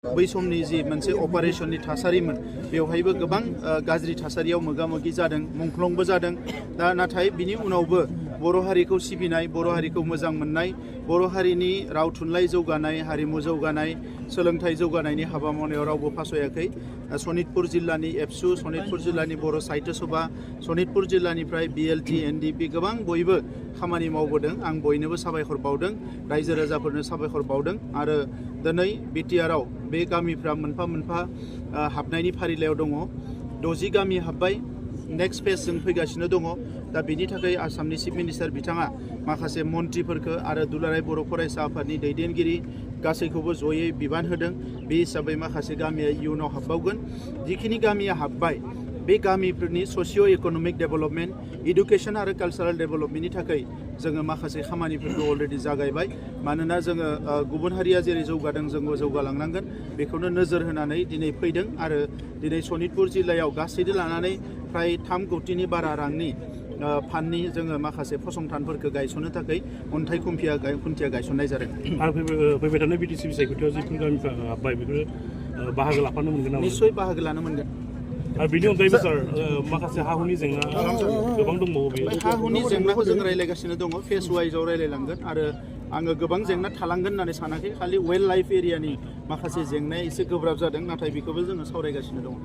बै समनि जि मोनसे अपारेशननि थासारिमोन बेवहायबो गोबां गाज्रि थासारियाव मोगा-मोगि जादों, मुंख्लंबो जादों। दा नाथाय बिनि उनावबो बर' हारिखौ सिबिनाय, बर' हारिखौ मोजां मोननाय, बर' हारिनि राव थुनलाइ जौगानाय, हारिमु जौगानाय, सोलोंथाइ जौगानायनि हाबा मावनायाव रावबो फासयाखै। सनितपुर जिल्लानि एबसु, सनितपुर जिल्लानि बर' साहित्य सभा, सनितपुर जिल्लानिफ्राय BLT, NDP गोबां बयबो खामानि मावबोदों। आं बयनोबो साबायखर बावदों, रायजो राजाफोरनो साबायखर बावदों आरो दिनै BTRआव बे गामिफ्रा मोनफा मोनफा हाबनायनि फारिलाइयाव दङ। 60 गामि हाबबाय, नेक्स्ट फेज जों फैगासिनो दङ। दा बेनि थाखाय आसामनि चिफ मिनिस्टार बिथाङा माखासे मन्थ्रिफोरखौ आरो दुलाराय बर' फरायसा आफादनि दैदेनगिरि गासैखौबो जयै बिबान होदों। बे हिसाबै माखासे गामिया इयुनाव हाबबावगोन। जिखिनि गामिया हाबबाय बे गामिफोरनि ससिय' इक'नमिक डेभेलपमेन्ट, इडुकेसन आरो कालचारेल डेभेलपमेन्टनि थाखाय जोङो माखासे खामानिफोरखौ अलरेडि जागायबाय। मानोना जोङो गुबुन हारिया जेरै जौगादों जोंबो जौगालांनांगोन बेखौनो नोजोर होनानै दिनै फैदों आरो दिनै सनितपुर जिल्लायाव गासैजों लानानै फ्राय 3 कौटिनि बारा रांनि फान्डनि जोङो माखासे फसंथानफोरखौ गायसननो थाखाय अन्थाइ खुन्थिया गायसननाय जादों। आरो फैबाय थानाय BTC बिसायख'थियाव जिफोर गामिफ्रा हाबबाय बेफोरो बाहागो लाफानो मोनगोन नामा? निस्सय बाहागो लानो मोनगोन। आरो बेनि अनगायैबो सार माखासे हा हुनि जेंना गोबां दंबावो। बे हा हुनि जेंनाखौ जों रायज्लायगासिनो दङ, फेज वाइजआव रायज्लायलांगोन आरो आङो गोबां जेंना थालांगोन होननानै सानाखै। खालि वाइल्ड लाइफ एरियानि माखासे जेंनाया एसे गोब्राब जादों, नाथाय बेखौबो जोङो सावरायगासिनो दङ।